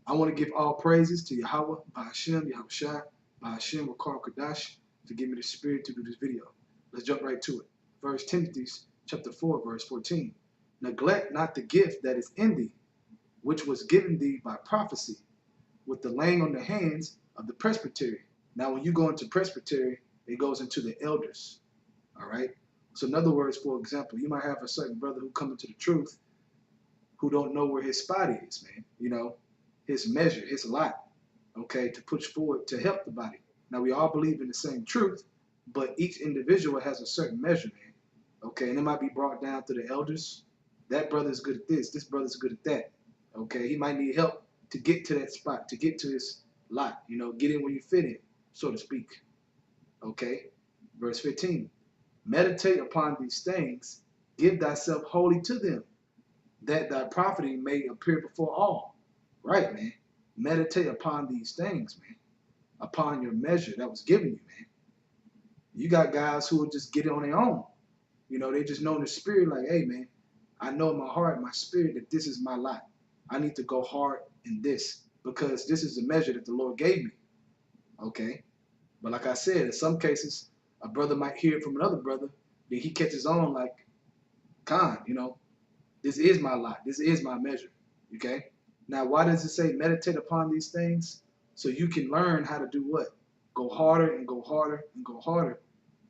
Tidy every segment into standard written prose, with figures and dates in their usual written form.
I want to give all praises to Yahweh, Bahashem, Yahushua, Bahashem, Wakar Kadash, to give me the spirit to do this video. Let's jump right to it. First Timothy chapter 4, verse 14. Neglect not the gift that is in thee, which was given thee by prophecy, with the laying on the hands of the presbytery. Now, when you go into presbytery, it goes into the elders. All right. So, in other words, for example, you might have a certain brother who come into the truth who don't know where his spot is, man. You know, his measure, his lot, okay, to push forward to help the body. Now, we all believe in the same truth, but each individual has a certain measure, man. Okay, and it might be brought down to the elders. That brother's good at this brother's good at that. Okay, he might need help to get to that spot, to get to his lot, you know, get in where you fit in, so to speak. Okay, verse 15. Meditate upon these things, give thyself wholly to them, that thy profiting may appear before all. Right, man. Meditate upon these things, man. Upon your measure that was given you, man. You got guys who will just get it on their own. You know, they just know in the spirit, like, hey, man, I know in my heart, my spirit, that this is my lot. I need to go hard in this because this is the measure that the Lord gave me. Okay? But like I said, in some cases, a brother might hear it from another brother, then he catches on like, Khan, you know, this is my lot. This is my measure. Okay? Now, why does it say meditate upon these things? So you can learn how to do what? Go harder and go harder and go harder.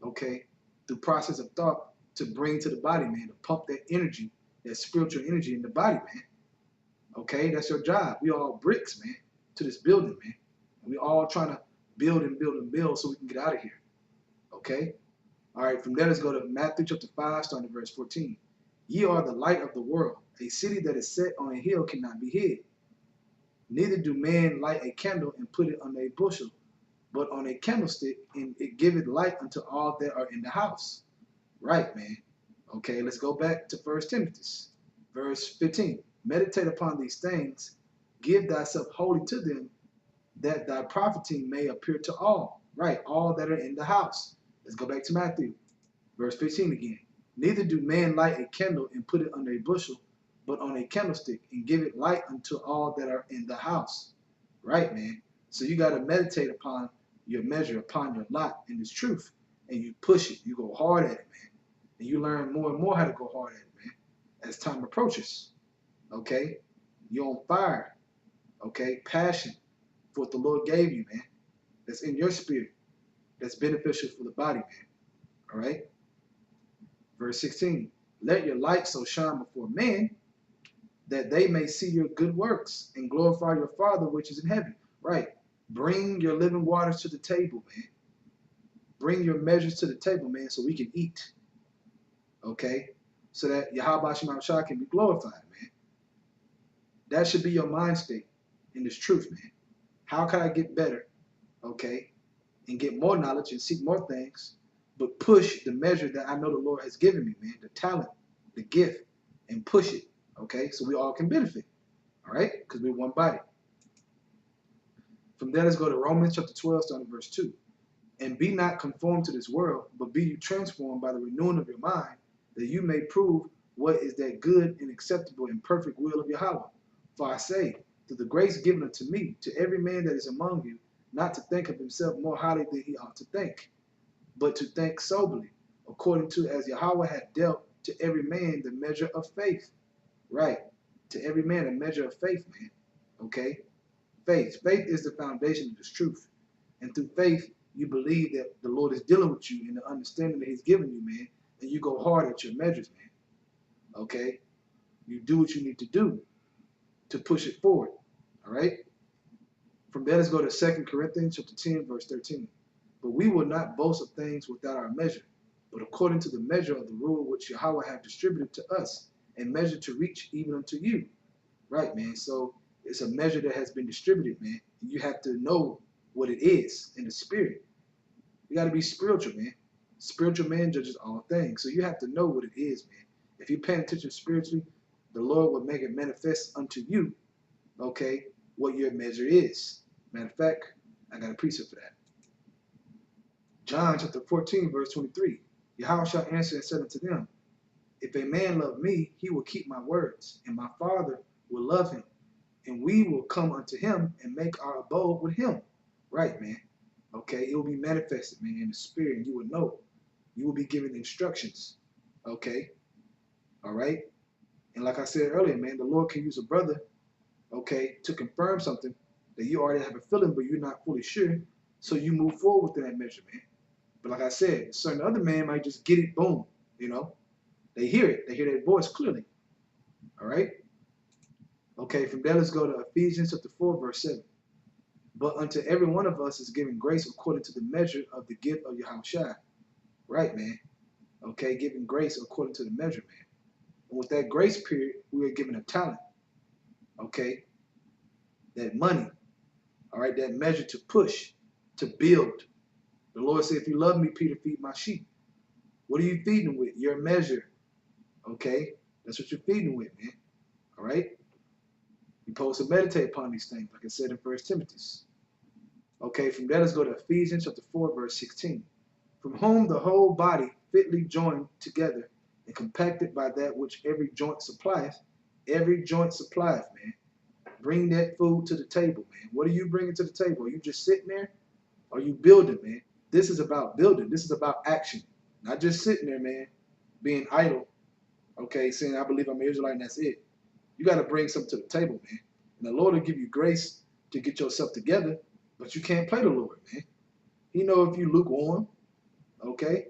Okay? Through process of thought to bring to the body, man, to pump that energy, that spiritual energy in the body, man. Okay? That's your job. We all bricks, man, to this building, man. And we all trying to build and build and build so we can get out of here. Okay? All right, from there, let's go to Matthew chapter 5, starting at verse 14. Ye are the light of the world. A city that is set on a hill cannot be hid. Neither do men light a candle and put it on a bushel, but on a candlestick, and it giveth light unto all that are in the house. Right, man. Okay, let's go back to 1 Timothy, verse 15. Meditate upon these things, give thyself wholly to them, that thy profiting may appear to all. Right, all that are in the house. Let's go back to Matthew, verse 15 again. Neither do men light a candle and put it under a bushel, but on a candlestick, and give it light unto all that are in the house. Right, man? So you got to meditate upon your measure, upon your lot in this truth. And you push it. You go hard at it, man. And you learn more and more how to go hard at it, man, as time approaches. Okay? You're on fire. Okay? Passion for what the Lord gave you, man. That's in your spirit. That's beneficial for the body, man. All right? Verse 16, let your light so shine before men that they may see your good works and glorify your Father which is in heaven. Right. Bring your living waters to the table, man. Bring your measures to the table, man, so we can eat. Okay? So that Yahweh Shema Shah can be glorified, man. That should be your mind state in this truth, man. How can I get better? Okay? And get more knowledge and seek more things, but push the measure that I know the Lord has given me, man, the talent, the gift, and push it, okay, so we all can benefit, all right, because we're one body. From there, let's go to Romans chapter 12, starting verse 2. And be not conformed to this world, but be you transformed by the renewing of your mind, that you may prove what is that good and acceptable and perfect will of Yahweh. For I say, through the grace given unto me, to every man that is among you, not to think of himself more highly than he ought to think, but to think soberly, according to as Yahweh hath dealt to every man the measure of faith. Right. To every man a measure of faith, man. Okay? Faith. Faith is the foundation of this truth. And through faith, you believe that the Lord is dealing with you in the understanding that he's given you, man. And you go hard at your measures, man. Okay? You do what you need to do to push it forward. All right? From there, let's go to 2 Corinthians chapter 10, verse 13. But we will not boast of things without our measure, but according to the measure of the rule which Yahweh hath distributed to us, and measure to reach even unto you. Right, man? So it's a measure that has been distributed, man. And you have to know what it is in the spirit. You got to be spiritual, man. Spiritual man judges all things. So you have to know what it is, man. If you're paying attention spiritually, the Lord will make it manifest unto you, okay, what your measure is. Matter of fact, I got a precept for that. John chapter 14, verse 23. Yahweh shall answer and said unto them, if a man love me, he will keep my words, and my Father will love him, and we will come unto him and make our abode with him. Right, man. Okay, it will be manifested, man, in the spirit, and you will know. You will be given instructions. Okay, all right. And like I said earlier, man, the Lord can use a brother, okay, to confirm something that you already have a feeling, but you're not fully sure. So you move forward within that measure, man. But like I said, a certain other man might just get it, boom, you know. They hear it. They hear that voice clearly. All right. Okay, from there, let's go to Ephesians chapter 4, verse 7. But unto every one of us is given grace according to the measure of the gift of Yahushua. Right, man. Okay, given grace according to the measure, man. And with that grace period, we are given a talent. Okay, that money. All right, that measure to push, to build. The Lord said, if you love me, Peter, feed my sheep. What are you feeding with? Your measure. Okay, that's what you're feeding with, man. All right. You're supposed to meditate upon these things, like I said in 1 Timothy. Okay, from there, let's go to Ephesians chapter 4, verse 16. From whom the whole body fitly joined together and compacted by that which every joint supplieth, man. Bring that food to the table, man. What are you bringing to the table? Are you just sitting there? Are you building, man? This is about building. This is about action. Not just sitting there, man, being idle, okay, saying, I believe I'm an Israelite and that's it. You got to bring something to the table, man. And the Lord will give you grace to get yourself together, but you can't play the Lord, man. He know if you lukewarm, okay?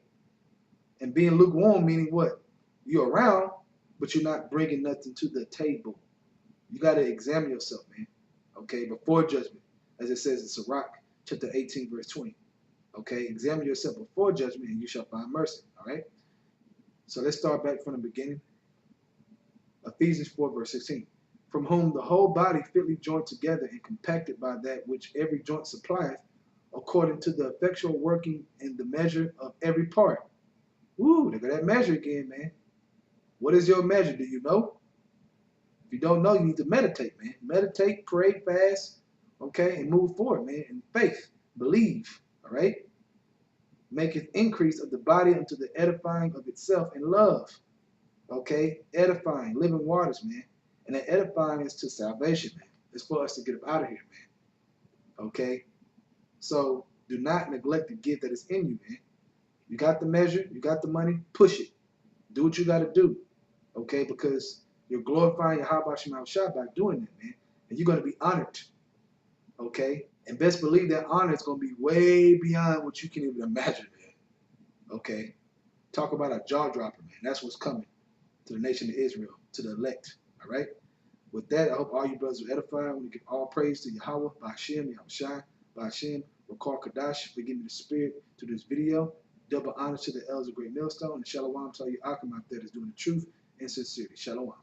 And being lukewarm meaning what? You're around, but you're not bringing nothing to the table. You got to examine yourself, man, okay, before judgment, as it says in Sirach, chapter 18, verse 20. Okay, examine yourself before judgment, and you shall find mercy, all right? So let's start back from the beginning. Ephesians 4, verse 16. From whom the whole body fitly joined together and compacted by that which every joint supplieth, according to the effectual working in the measure of every part. Woo, look at that measure again, man. What is your measure? Do you know? If you don't know, you need to meditate, man. Meditate, pray, fast, okay, and move forward, man, in faith. Believe, all right? Maketh increase of the body unto the edifying of itself in love. Okay? Edifying, living waters, man. And that edifying is to salvation, man. It's for us to get up out of here, man. Okay? So do not neglect the gift that is in you, man. You got the measure, you got the money, push it. Do what you got to do. Okay? Because you're glorifying Yahweh Shema Shah by doing that, man. And you're going to be honored. Okay? And best believe that honor is going to be way beyond what you can even imagine, man. Okay? Talk about a jaw dropper, man. That's what's coming to the nation of Israel, to the elect. All right? With that, I hope all you brothers are edified. I want to give all praise to Yahweh, Ba'ashem, Yahushai, Ba'ashem, Rakar Kadash, for giving me the spirit to this video. Double honor to the elders of Great Millstone. And Shalom to all you Akim out there that's doing the truth and sincerity. Shalom.